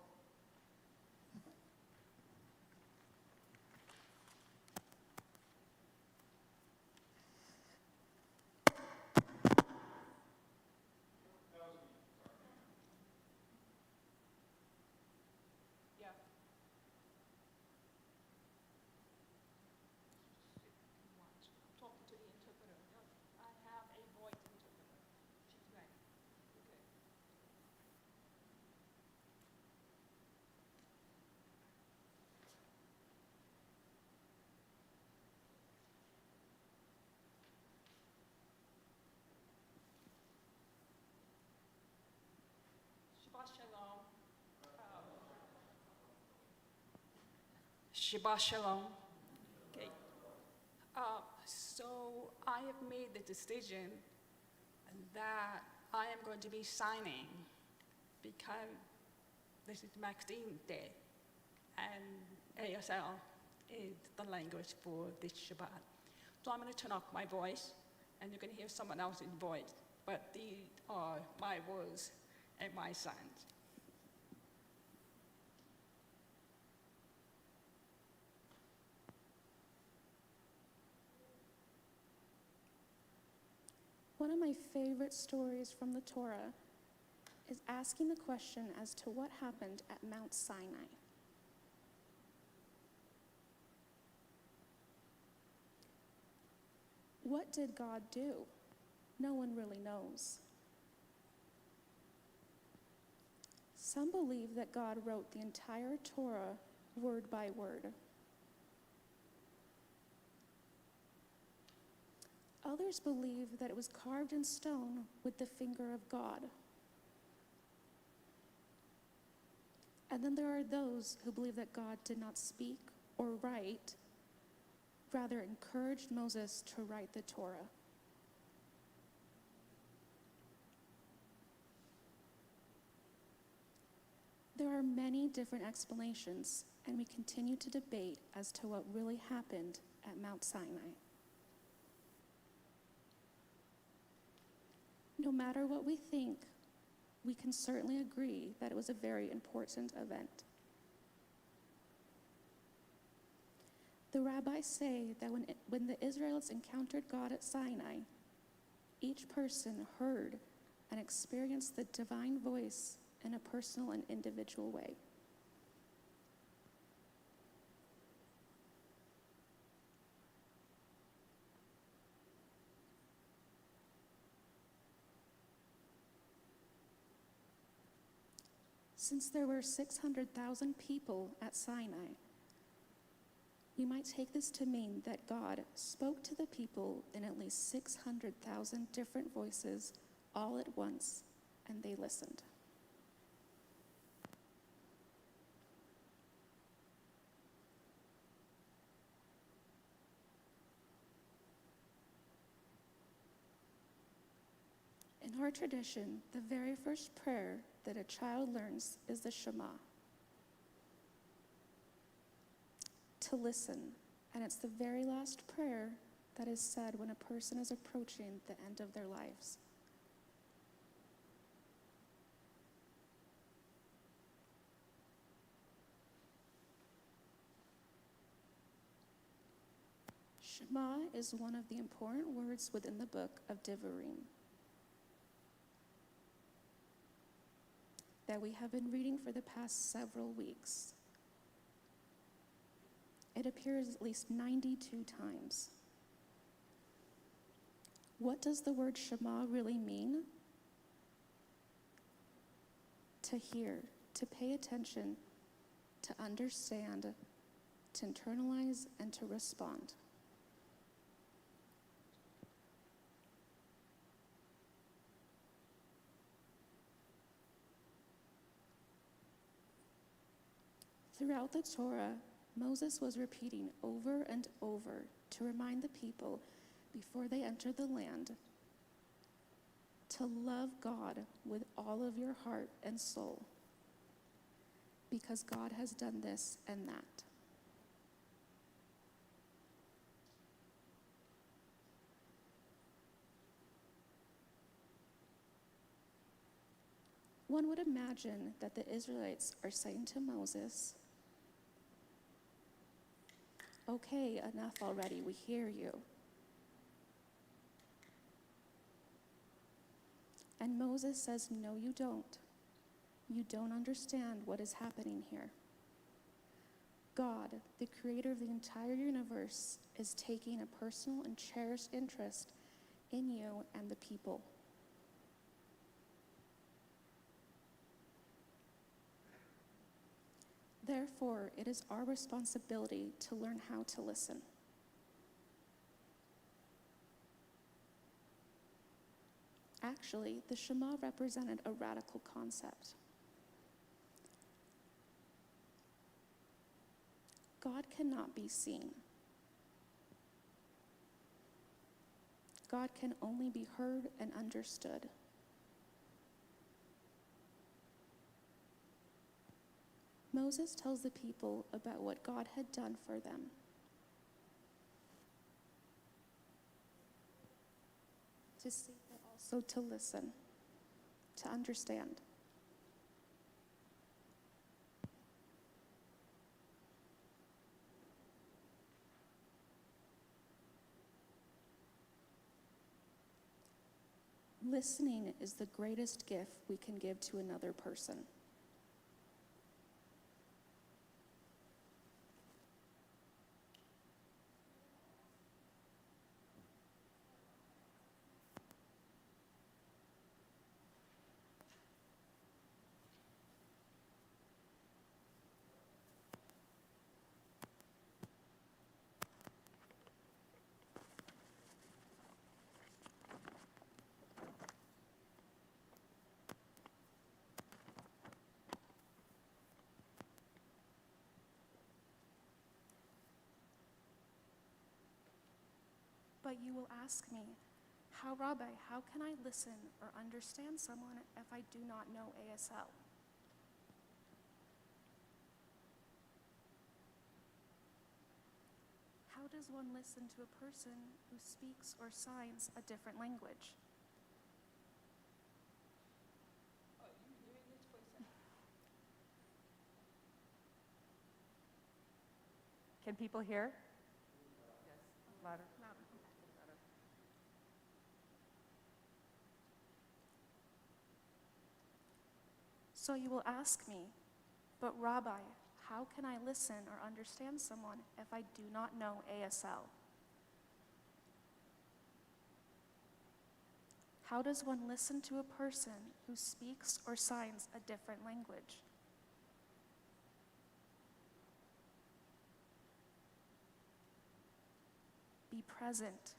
Yeah. Watch. I'm talking to the interpreter. No, I have a voice interpreter. She's ready. Okay. Shabbat shalom. Shabbat shalom. Okay. So I have made the decision that I am going to be signing because this is Maxine Day, and ASL is the language for this Shabbat. So I'm going to turn off my voice, and you're going to hear someone else's voice, but these are my words and my signs. One of my favorite stories from the Torah is asking the question as to what happened at Mount Sinai. What did God do? No one really knows. Some believe that God wrote the entire Torah word by word. Others believe that it was carved in stone with the finger of God. And then there are those who believe that God did not speak or write, rather encouraged Moses to write the Torah. There are many different explanations, and we continue to debate as to what really happened at Mount Sinai. No matter what we think, we can certainly agree that it was a very important event. The rabbis say that when the Israelites encountered God at Sinai, each person heard and experienced the divine voice in a personal and individual way. Since there were 600,000 people at Sinai, we might take this to mean that God spoke to the people in at least 600,000 different voices all at once, and they listened. In our tradition, the very first prayer that a child learns is the Shema. To listen, and it's the very last prayer that is said when a person is approaching the end of their lives. Shema is one of the important words within the book of Devarim. that we have been reading for the past several weeks. It appears at least 92 times. What does the word Shema really mean? To hear, to pay attention, to understand, to internalize, and to respond. Throughout the Torah, Moses was repeating over and over to remind the people before they entered the land to love God with all of your heart and soul, because God has done this and that. One would imagine that the Israelites are saying to Moses, "Okay, enough already, we hear you." And Moses says, "No, you don't. You don't understand what is happening here. God, the creator of the entire universe, is taking a personal and cherished interest in you and the people. Therefore, it is our responsibility to learn how to listen." Actually, the Shema represented a radical concept. God cannot be seen. God can only be heard and understood. Moses tells the people about what God had done for them. To see, but also to listen, to understand. Listening is the greatest gift we can give to another person. But you will ask me, Rabbi, how can I listen or understand someone if I do not know ASL? How does one listen to a person who speaks or signs a different language? Can people hear? Yes. Louder. So you will ask me, but Rabbi, how can I listen or understand someone if I do not know ASL? How does one listen to a person who speaks or signs a different language? Be present.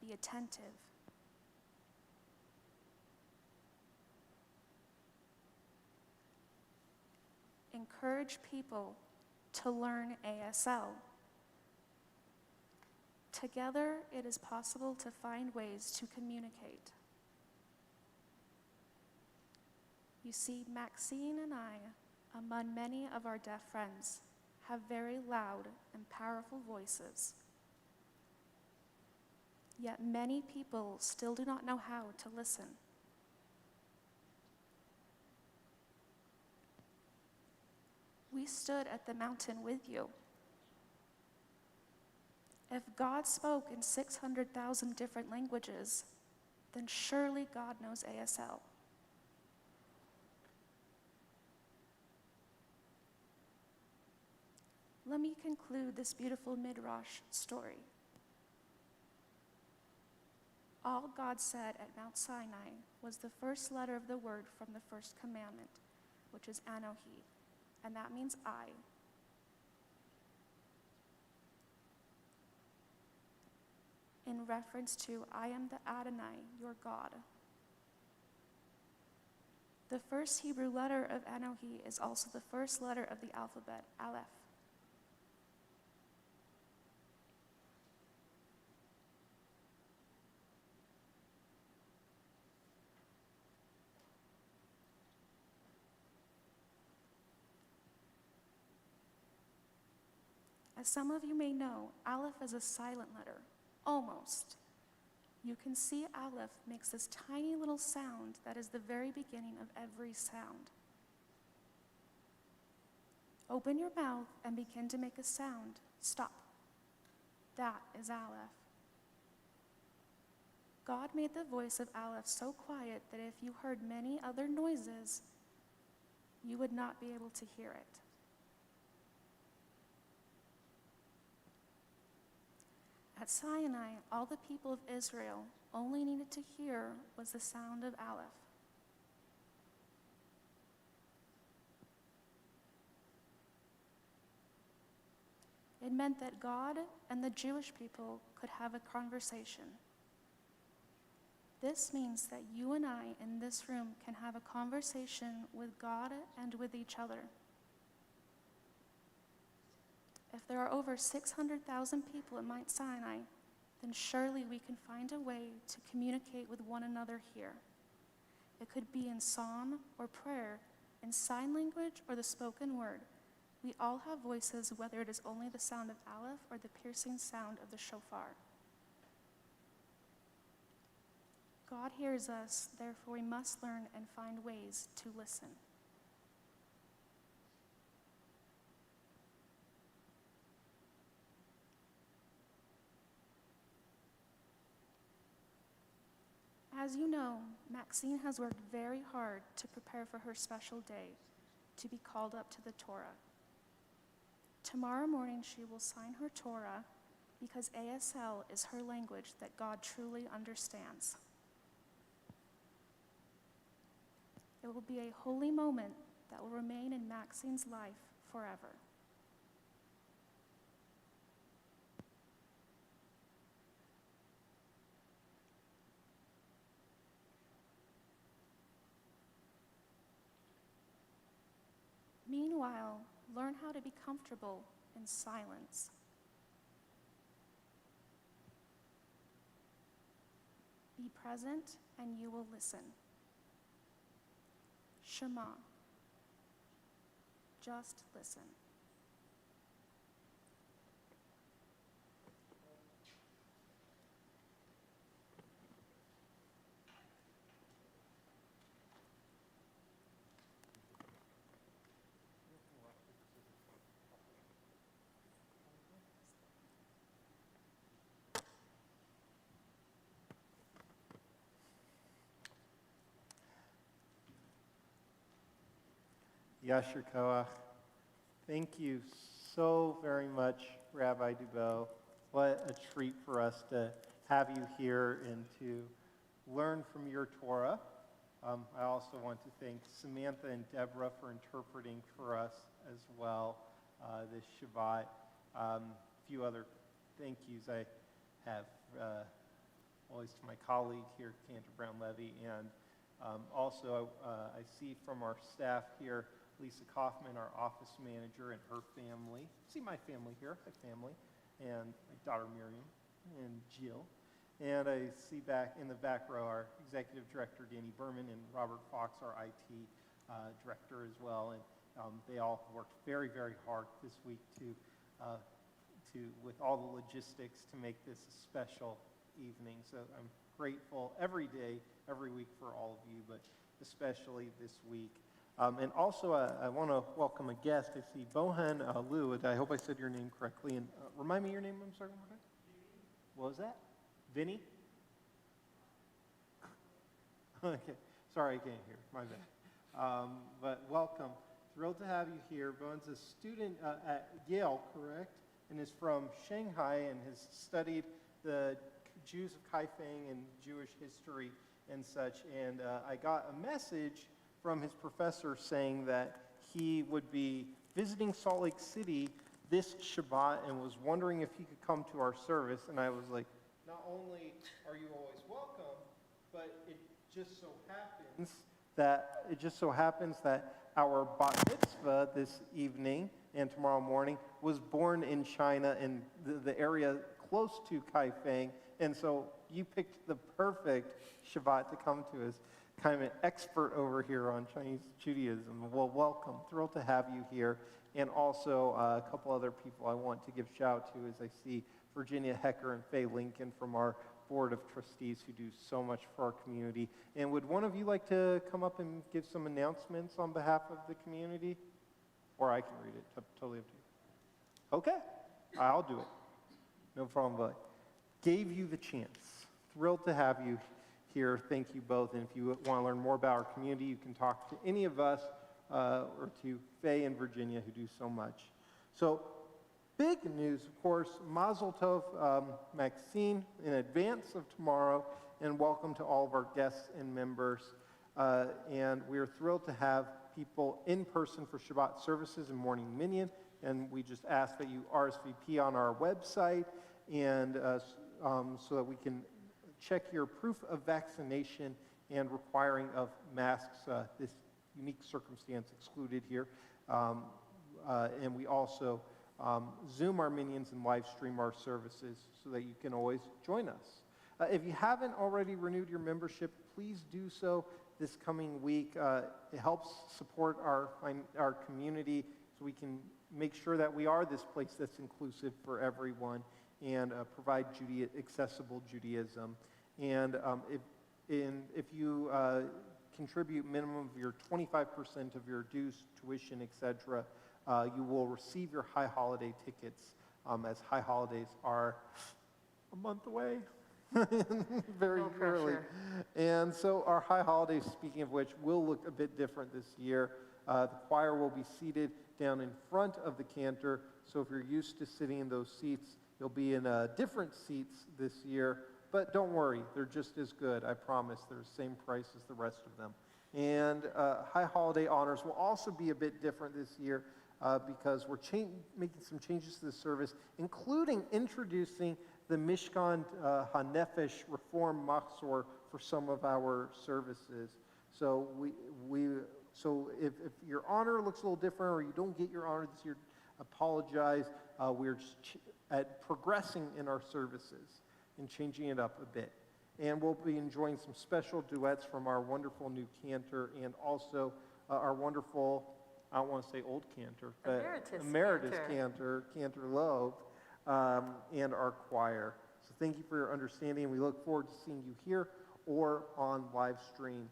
Be attentive. Encourage people to learn ASL. Together, it is possible to find ways to communicate. You see, Maxine and I, among many of our deaf friends, have very loud and powerful voices. Yet many people still do not know how to listen. We stood at the mountain with you. If God spoke in 600,000 different languages, then surely God knows ASL. let me conclude this beautiful Midrash story. All God said at Mount Sinai was the first letter of the word from the first commandment, which is Anohi, and that means I. In reference to I am the Adonai, your God. The first Hebrew letter of Anohi is also the first letter of the alphabet, Aleph. As some of you may know, Aleph is a silent letter, almost. You can see Aleph makes this tiny little sound that is the very beginning of every sound. Open your mouth and begin to make a sound. Stop. That is Aleph. God made the voice of Aleph so quiet that if you heard many other noises, you would not be able to hear it. At Sinai, all the people of Israel only needed to hear was the sound of Aleph. It meant that God and the Jewish people could have a conversation. This means that you and I in this room can have a conversation with God and with each other. If there are over 600,000 people at Mount Sinai, then surely we can find a way to communicate with one another here. It could be in psalm or prayer, in sign language or the spoken word. We all have voices, whether it is only the sound of Aleph or the piercing sound of the shofar. God hears us, therefore we must learn and find ways to listen. As you know, Maxine has worked very hard to prepare for her special day, to be called up to the Torah. Tomorrow morning she will sign her Torah because ASL is her language that God truly understands. It will be a holy moment that will remain in Maxine's life forever. Meanwhile, learn how to be comfortable in silence. Be present and you will listen. Shema. Just listen. Yasher Koach. Thank you so very much, Rabbi Dubow. What a treat for us to have you here and to learn from your Torah. I also want to thank Samantha and Deborah for interpreting for us as well this Shabbat. A few other thank yous I have always to my colleague here, Cantor Brown-Levy, and also I see from our staff here, Lisa Kaufman, our office manager, and her family. See my family here, my family, and my daughter Miriam, and Jill. And I see back in the back row our executive director, Danny Berman, and Robert Fox, our IT director as well. And they all worked very, very hard this week with all the logistics to make this a special evening. So I'm grateful every day, every week for all of you, but especially this week. And also, I want to welcome a guest. I see Bohan Liu. I hope I said your name correctly. And remind me your name, I'm sorry, one more time. What was that? Vinny? Okay. Sorry, I can't hear. My bad. But welcome Thrilled to have you here. Bowen's a student at Yale, correct? And is from Shanghai and has studied the Jews of Kaifeng and Jewish history and such. And I got a message from his professor saying that he would be visiting Salt Lake City this Shabbat and was wondering if he could come to our service. And I was like, not only are you always welcome, but it just so happens that our bat mitzvah this evening and tomorrow morning was born in China in the area close to Kaifeng. And so you picked the perfect Shabbat to come to us, kind of an expert over here on Chinese Judaism. Well, welcome. Thrilled to have you here. And also a couple other people I want to give shout out to as I see Virginia Hecker and Faye Lincoln from our Board of Trustees who do so much for our community. And would one of you like to come up and give some announcements on behalf of the community? Or I can read it, totally up to you. Okay, I'll do it. No problem, but gave you the chance. Thrilled to have you here. Thank you both. And if you want to learn more about our community, you can talk to any of us or to Faye and Virginia who do so much. So big news, of course, Mazel Tov, Maxine, in advance of tomorrow, and welcome to all of our guests and members. And we are thrilled to have people in person for Shabbat services and morning minyan, and we just ask that you RSVP on our website, and so that we can check your proof of vaccination and requiring of masks, this unique circumstance excluded here. And we also Zoom our minions and live stream our services so that you can always join us. If you haven't already renewed your membership, please do so this coming week. It helps support our community so we can make sure that we are this place that's inclusive for everyone and provide accessible Judaism. And if you contribute minimum of your 25% of your dues, tuition, etc., you will receive your high holiday tickets, as high holidays are a month away, very early. And so our high holidays, speaking of which, will look a bit different this year. The choir will be seated down in front of the cantor, so if you're used to sitting in those seats, you'll be in different seats this year. But don't worry, they're just as good, I promise. They're the same price as the rest of them. And high holiday honors will also be a bit different this year because we're making some changes to the service, including introducing the Mishkan HaNefesh Reform Machzor for some of our services. So so if your honor looks a little different or you don't get your honor this year, apologize. We're just progressing in our services and changing it up a bit. And we'll be enjoying some special duets from our wonderful new cantor and also our wonderful, I don't want to say old cantor, but emeritus cantor, Cantor Loeb, and our choir. So thank you for your understanding. We look forward to seeing you here or on live stream.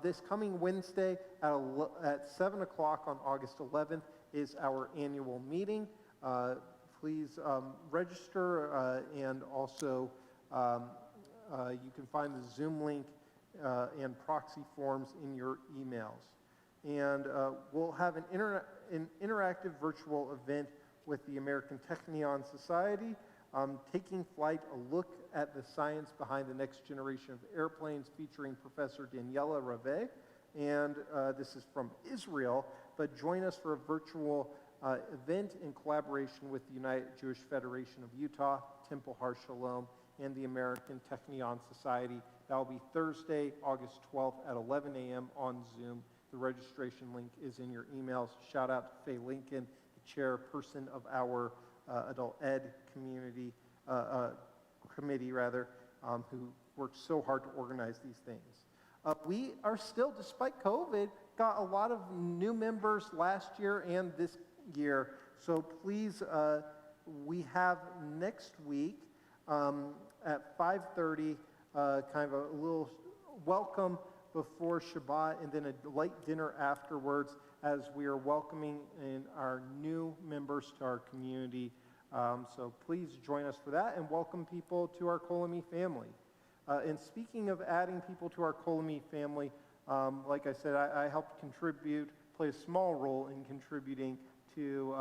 This coming Wednesday at 7 o'clock on August 11th is our annual meeting. Please register and also you can find the Zoom link and proxy forms in your emails. And we'll have an interactive virtual event with the American Technion Society, taking flight, a look at the science behind the next generation of airplanes featuring Professor Daniela Rave. And this is from Israel, but join us for a virtual event in collaboration with the United Jewish Federation of Utah, Temple Har Shalom, and the American Technion Society. That will be Thursday, August 12th at 11 a.m. on Zoom. The registration link is in your emails. Shout out to Faye Lincoln, the chairperson of our adult ed committee, who worked so hard to organize these things. We are still, despite COVID, got a lot of new members last year and this year. So please, we have next week at 5:30, kind of a little welcome before Shabbat and then a light dinner afterwards as we are welcoming in our new members to our community. So please join us for that and welcome people to our Kolami family. And speaking of adding people to our Kolami family, like I said, I helped contribute play a small role in contributing to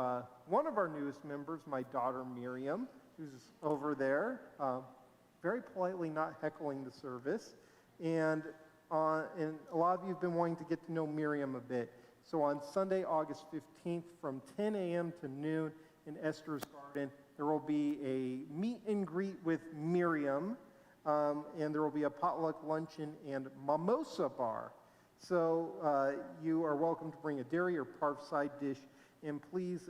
one of our newest members, my daughter Miriam, who's over there, very politely not heckling the service. And a lot of you have been wanting to get to know Miriam a bit. So on Sunday, August 15th, from 10 a.m. to noon in Esther's Garden, there will be a meet and greet with Miriam, and there will be a potluck luncheon and mimosa bar. So you are welcome to bring a dairy or parv side dish, and please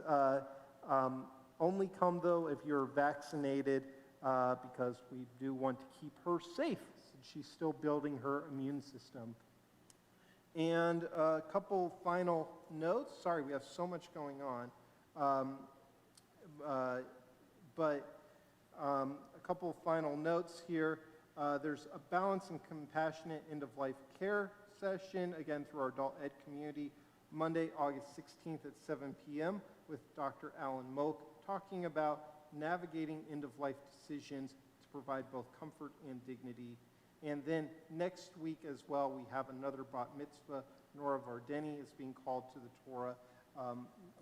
only come, though, if you're vaccinated, because we do want to keep her safe since she's still building her immune system. And a couple final notes. Sorry, we have so much going on. But a couple final notes here. There's a balanced and compassionate end-of-life care session, again, through our adult ed community, Monday, August 16th at 7 p.m. with Dr. Alan Moak, talking about navigating end-of-life decisions to provide both comfort and dignity. And then next week as well, we have another bat mitzvah. Nora Vardeni is being called to the Torah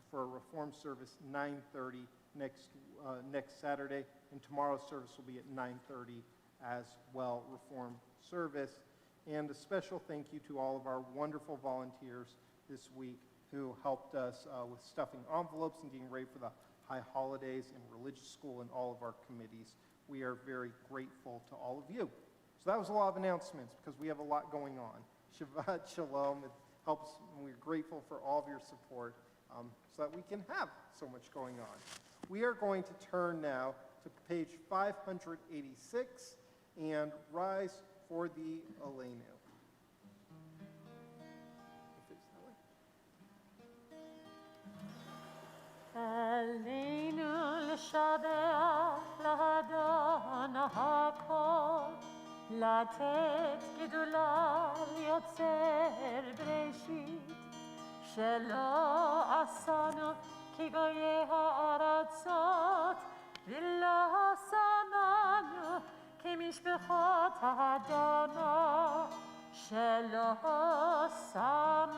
for a reform service, 9:30 next Saturday. And tomorrow's service will be at 9:30 as well, reform service. And a special thank you to all of our wonderful volunteers this week who helped us with stuffing envelopes and getting ready for the high holidays in religious school and all of our committees. We are very grateful to all of you. So that was a lot of announcements because we have a lot going on. Shabbat Shalom. It helps, and we're grateful for all of your support so that we can have so much going on. We are going to turn now to page 586 and rise for the Aleinu. עלינו לשבח לאדון הכל, לתת גדולה ליוצר בראשית, שלא עשנו כגויי הארצות, ולא שמנו כמשפחות האדמה, שלא שם